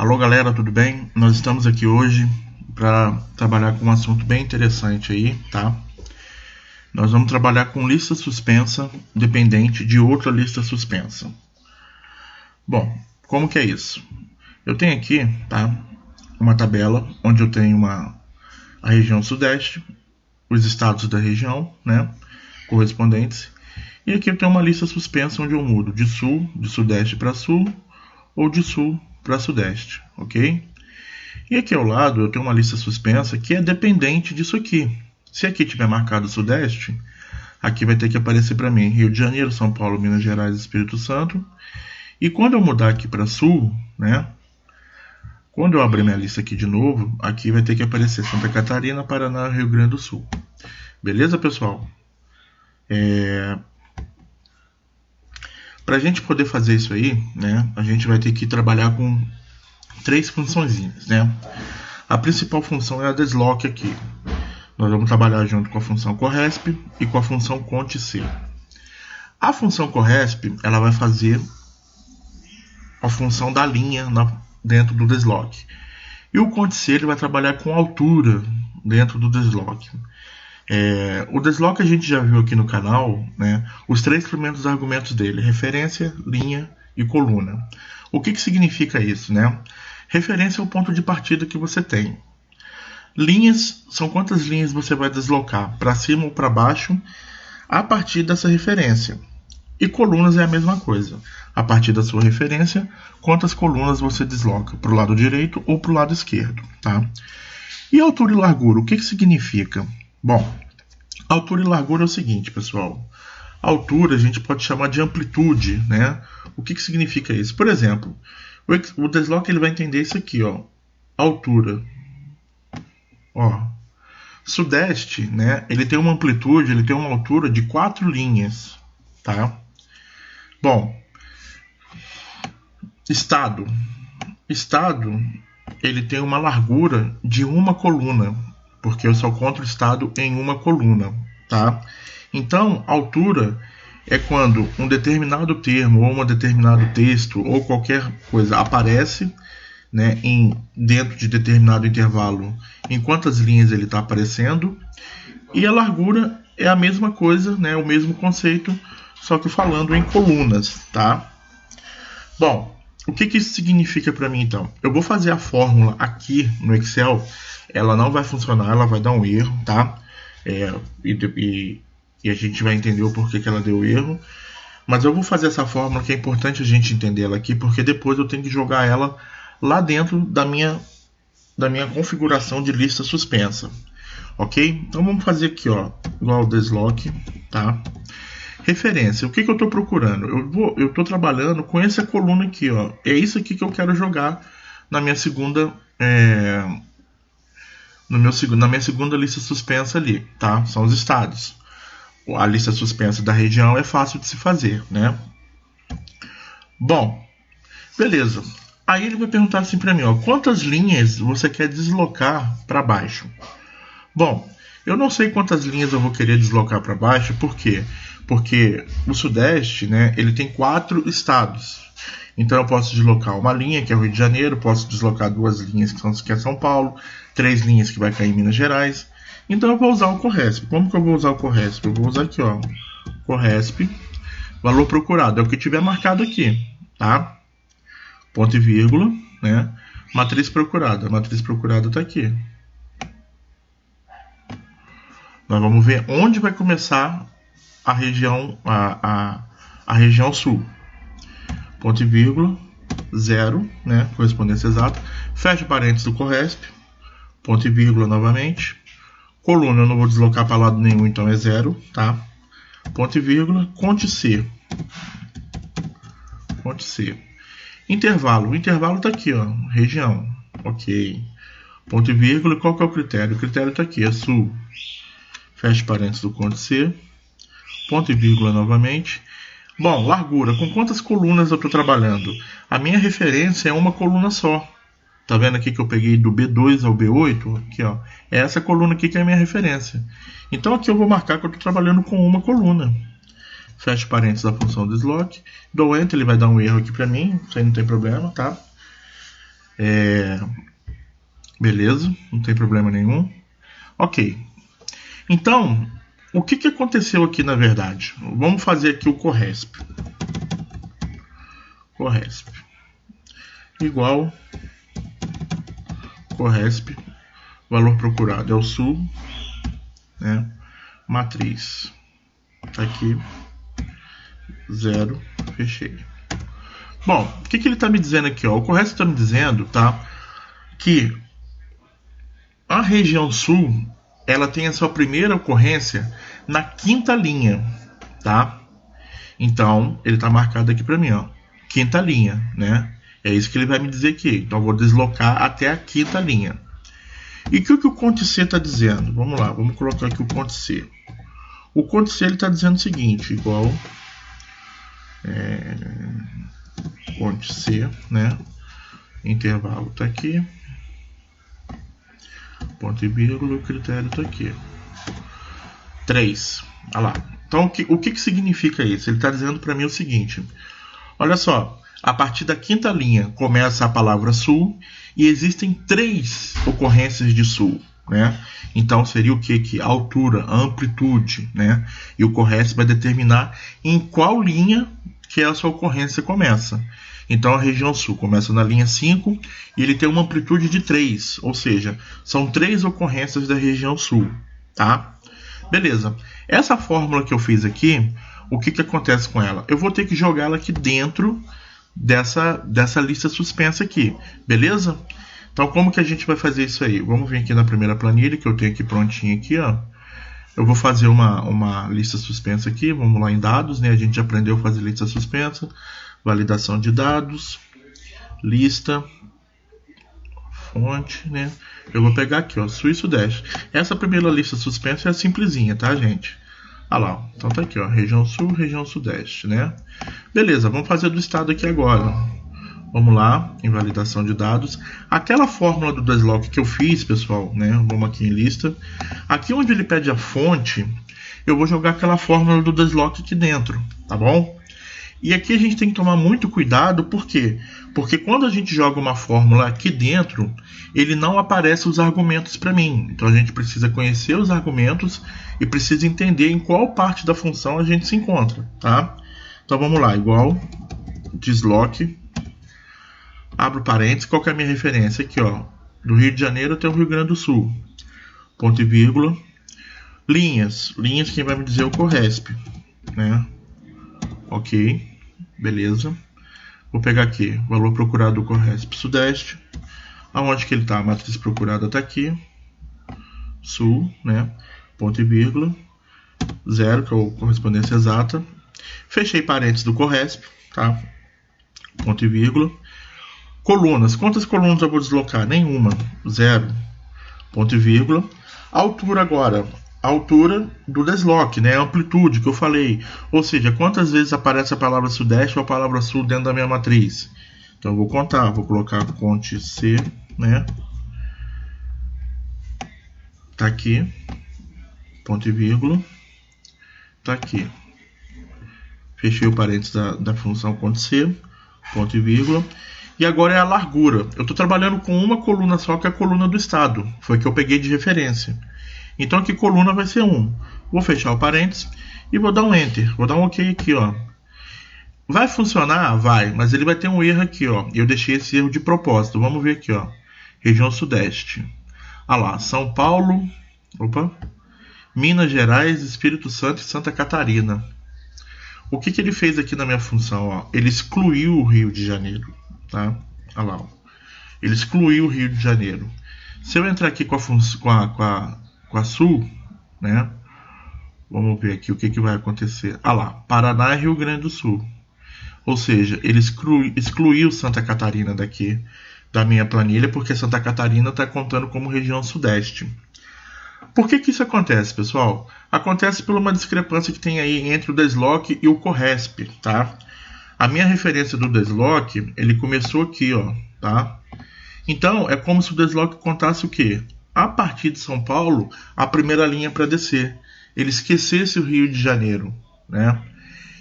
Alô galera, tudo bem? Nós estamos aqui hoje para trabalhar com um assunto bem interessante aí, tá? Nós vamos trabalhar com lista suspensa dependente de outra lista suspensa. Bom, como que é isso? Eu tenho aqui, tá, uma tabela onde eu tenho a região sudeste, os estados da região, né, correspondentes, e aqui eu tenho uma lista suspensa onde eu mudo de sudeste para sul ou de sul para sudeste, ok? E aqui ao lado eu tenho uma lista suspensa que é dependente disso aqui. Se aqui tiver marcado sudeste, aqui vai ter que aparecer para mim Rio de Janeiro, São Paulo, Minas Gerais e Espírito Santo. E quando eu mudar aqui para sul, né? Quando eu abrir minha lista aqui de novo, aqui vai ter que aparecer Santa Catarina, Paraná, Rio Grande do Sul. Beleza, pessoal? Para a gente poder fazer isso aí, né, a gente vai ter que trabalhar com 3 funçõezinhas, né? A principal função é a desloque aqui. Nós vamos trabalhar junto com a função corresp e com a função cont.c. A função corresp, ela vai fazer a função da linha dentro do desloque. E o cont.c ele vai trabalhar com altura dentro do desloque. O desloque a gente já viu aqui no canal, né, os 3 primeiros argumentos dele: referência, linha e coluna. O que significa isso, né? Referência é o ponto de partida que você tem. Linhas são quantas linhas você vai deslocar, para cima ou para baixo, a partir dessa referência. E colunas é a mesma coisa. A partir da sua referência, quantas colunas você desloca, para o lado direito ou para o lado esquerdo, tá? E altura e largura, o que significa? Bom, altura e largura é o seguinte, pessoal. Altura a gente pode chamar de amplitude, né? O que significa isso? Por exemplo, o desloque ele vai entender isso aqui, ó. Altura. Ó. Sudeste, né? Ele tem uma amplitude, ele tem uma altura de 4 linhas, tá? Bom, estado. Estado, ele tem uma largura de uma coluna, porque eu só conto o estado em uma coluna, tá? Então, altura é quando um determinado termo ou um determinado texto ou qualquer coisa aparece, né, dentro de determinado intervalo, em quantas linhas ele está aparecendo. E a largura é a mesma coisa, né, o mesmo conceito, só que falando em colunas, tá? Bom, o que isso significa para mim então? Eu vou fazer a fórmula aqui no Excel. Ela não vai funcionar, ela vai dar um erro, tá? E a gente vai entender o porquê que ela deu erro. Mas eu vou fazer essa fórmula, que é importante a gente entender ela aqui, porque depois eu tenho que jogar ela lá dentro da minha configuração de lista suspensa. Ok? Então vamos fazer aqui, ó, igual desloque, tá? Referência, o que eu estou procurando? Eu estou trabalhando com essa coluna aqui, ó. É isso aqui que eu quero jogar na minha segunda... na minha segunda lista suspensa ali, tá? São os estados. A lista suspensa da região é fácil de se fazer, né? Bom, beleza. Aí ele vai perguntar assim para mim, ó, quantas linhas você quer deslocar para baixo? Bom, eu não sei quantas linhas eu vou querer deslocar para baixo, por quê? Porque o sudeste, né, ele tem 4 estados. Então eu posso deslocar uma linha, que é o Rio de Janeiro, posso deslocar 2 linhas, que é São Paulo, 3 linhas que vai cair em Minas Gerais. Então eu vou usar o corresp. Como que eu vou usar o corresp? Eu vou usar aqui, ó, corresp, valor procurado, é o que tiver marcado aqui, tá? Ponto e vírgula, né? Matriz procurada. A matriz procurada está aqui. Nós vamos ver onde vai começar a região, a região sul. Ponto e vírgula, 0, né? Correspondência exata. Fecha parênteses do corresp. Ponto e vírgula novamente. Coluna eu não vou deslocar para lado nenhum, então é 0, tá? Ponto e vírgula, cont.c. Cont.c. Intervalo. O intervalo está aqui, ó. Região. Ok. Ponto e vírgula. Qual que é o critério? O critério está aqui, é sul. Fecha parênteses do cont.c. Ponto e vírgula novamente. Bom, largura. Com quantas colunas eu estou trabalhando? A minha referência é uma coluna só. Tá vendo aqui que eu peguei do B2 ao B8? Aqui, ó. É essa coluna aqui que é a minha referência. Então aqui eu vou marcar que eu estou trabalhando com uma coluna. Fecho parênteses da função desloque. Dou Enter, ele vai dar um erro aqui para mim. Isso aí não tem problema, tá? Beleza, não tem problema nenhum. Ok. Então, o que aconteceu aqui na verdade? Vamos fazer aqui o Corresp. Corresp igual Corresp, valor procurado é o sul, né? Matriz tá aqui, 0, fechei. Bom, o que ele está me dizendo aqui? Ó? O Corresp está me dizendo, tá, que a região sul ela tem a sua primeira ocorrência na quinta linha, tá? Então ele está marcado aqui para mim, ó, quinta linha, né? É isso que ele vai me dizer aqui. Então eu vou deslocar até a quinta linha. E o que o Conte C está dizendo? Vamos lá, vamos colocar aqui o Conte C. O Conte C está dizendo o seguinte, igual Conte C, né? Intervalo está aqui, ponto e vírgula, o critério está aqui. 3. Olha lá. Então o que significa isso? Ele está dizendo para mim o seguinte: olha só, a partir da quinta linha começa a palavra sul e existem 3 ocorrências de sul, né? Então seria o que aqui? Altura, amplitude, né? E o Corresp vai determinar em qual linha que essa ocorrência começa. Então a região sul começa na linha 5 e ele tem uma amplitude de 3, ou seja, são 3 ocorrências da região sul, tá? Beleza. Essa fórmula que eu fiz aqui, o que acontece com ela? Eu vou ter que jogá-la aqui dentro dessa lista suspensa aqui, beleza? Então como que a gente vai fazer isso aí? Vamos vir aqui na primeira planilha que eu tenho aqui prontinha aqui, ó. Eu vou fazer uma lista suspensa aqui, vamos lá em dados, né? A gente aprendeu a fazer lista suspensa, validação de dados, lista, fonte, né? Eu vou pegar aqui, ó, sul e sudeste. Essa primeira lista suspensa é simplesinha, tá, gente? Olha lá, então tá aqui, ó, região sul, região sudeste, né? Beleza, vamos fazer do estado aqui agora. Vamos lá, em validação de dados. Aquela fórmula do desloque que eu fiz, pessoal, né? Vamos aqui em lista. Aqui onde ele pede a fonte, eu vou jogar aquela fórmula do desloque aqui dentro, tá bom? E aqui a gente tem que tomar muito cuidado, por quê? Porque quando a gente joga uma fórmula aqui dentro, ele não aparece os argumentos para mim. Então a gente precisa conhecer os argumentos e precisa entender em qual parte da função a gente se encontra, tá? Então vamos lá, igual desloque, abro parênteses, qual que é a minha referência? Aqui, ó, do Rio de Janeiro até o Rio Grande do Sul, ponto e vírgula, linhas, quem vai me dizer é o Corresp, né? Ok, beleza. Vou pegar aqui, valor procurado do Corresp Sudeste. Aonde que ele está? A matriz procurada está aqui. Sul, né? Ponto e vírgula. 0, que é a correspondência exata. Fechei parênteses do Corresp, tá? Ponto e vírgula. Colunas. Quantas colunas eu vou deslocar? Nenhuma. 0. Ponto e vírgula. Altura agora. Altura do desloque, né? Amplitude que eu falei. Ou seja, quantas vezes aparece a palavra sudeste ou a palavra sul dentro da minha matriz. Então eu vou contar, vou colocar Conte C, né? Tá aqui, ponto e vírgula, tá aqui. Fechei o parênteses da função Conte C, ponto e vírgula. E agora é a largura. Eu estou trabalhando com uma coluna só, que é a coluna do estado. Foi a que eu peguei de referência. Então aqui coluna vai ser 1. Vou fechar o parênteses e vou dar um Enter. Vou dar um OK aqui, ó. Vai funcionar? Vai, mas ele vai ter um erro aqui, ó. Eu deixei esse erro de propósito. Vamos ver aqui, ó. Região Sudeste. Olha lá, São Paulo, Minas Gerais, Espírito Santo e Santa Catarina. O que ele fez aqui na minha função? Ó? Ele excluiu o Rio de Janeiro. Tá? Olha lá, ó. Ele excluiu o Rio de Janeiro. Se eu entrar aqui com a Sul, né? Vamos ver aqui o que vai acontecer. Olha lá, Paraná e Rio Grande do Sul. Ou seja, ele excluiu Santa Catarina daqui da minha planilha, porque Santa Catarina está contando como região sudeste. Por que isso acontece, pessoal? Acontece por uma discrepância que tem aí entre o desloque e o Corresp, tá? A minha referência do desloque, ele começou aqui, ó, tá? Então, é como se o desloque contasse o quê? A partir de São Paulo, a primeira linha para descer. Ele esquecesse o Rio de Janeiro, né?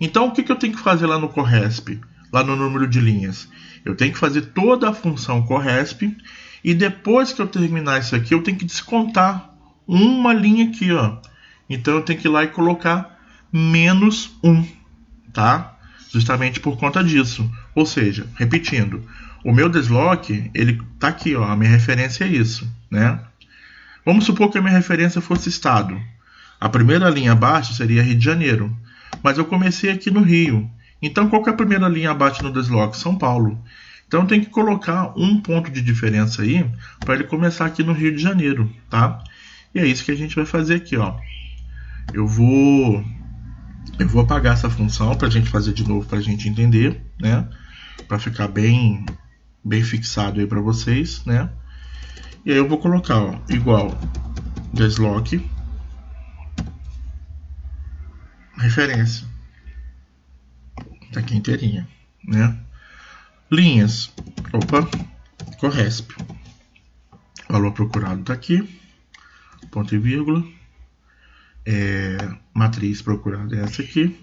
Então, o que eu tenho que fazer lá no Corresp? lá no número de linhas? Eu tenho que fazer toda a função corresp e depois que eu terminar isso aqui, eu tenho que descontar uma linha aqui, ó. Então eu tenho que ir lá e colocar menos 1, tá? Justamente por conta disso. Ou seja, repetindo, o meu desloque, ele tá aqui, ó, a minha referência é isso, né? Vamos supor que a minha referência fosse estado. A primeira linha abaixo seria Rio de Janeiro, mas eu comecei aqui no Rio. Então qual que é a primeira linha abaixo no desloque? São Paulo. Então tem que colocar um ponto de diferença aí para ele começar aqui no Rio de Janeiro, tá? E é isso que a gente vai fazer aqui, ó. Eu vou apagar essa função para a gente fazer de novo para a gente entender, né? Para ficar bem fixado aí para vocês, né? E aí eu vou colocar, ó, igual desloque referência, tá aqui inteirinha, né? Linhas, corresp, valor procurado tá aqui, ponto e vírgula, matriz procurada é essa aqui,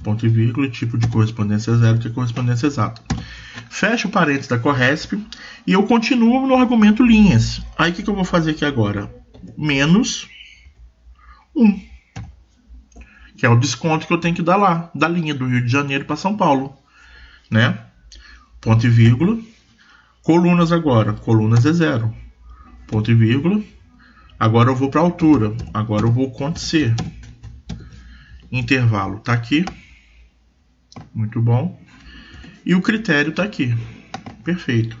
ponto e vírgula, tipo de correspondência zero, que é correspondência exata. Fecho o parênteses da corresp e eu continuo no argumento linhas. Aí o que eu vou fazer aqui agora? Menos 1, que é o desconto que eu tenho que dar lá, da linha do Rio de Janeiro para São Paulo, né? Ponto e vírgula, colunas agora, colunas é 0, ponto e vírgula, agora eu vou para a altura, agora eu vou acontecer, intervalo está aqui, muito bom, e o critério está aqui, perfeito,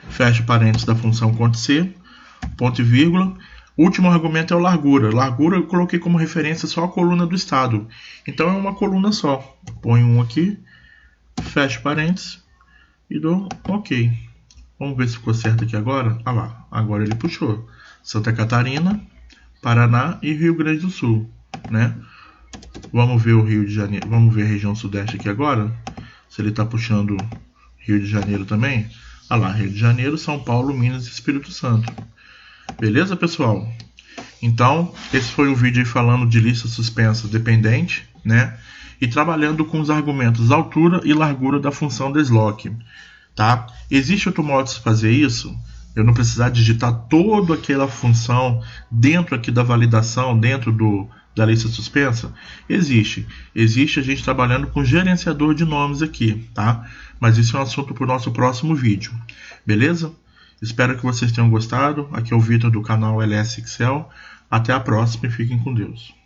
fecho parênteses da função acontecer, ponto e vírgula, último argumento é o largura, largura eu coloquei como referência só a coluna do estado, então é uma coluna só, ponho um aqui, fecho parênteses, e dou OK. Vamos ver se ficou certo aqui agora. Ah lá, agora ele puxou Santa Catarina, Paraná e Rio Grande do Sul, né? Vamos ver o Rio de Janeiro, vamos ver a região sudeste aqui agora, se ele está puxando Rio de Janeiro também. Ah lá, Rio de Janeiro, São Paulo, Minas e Espírito Santo. Beleza, pessoal? Então, esse foi um vídeo aí falando de lista suspensa dependente, né? E trabalhando com os argumentos altura e largura da função desloque, tá? Existe outro modo de fazer isso? Eu não precisar digitar toda aquela função dentro aqui da validação, dentro da lista suspensa? Existe a gente trabalhando com gerenciador de nomes aqui, tá? Mas isso é um assunto para o nosso próximo vídeo, beleza? Espero que vocês tenham gostado. Aqui é o Vitor do canal LS Excel. Até a próxima e fiquem com Deus.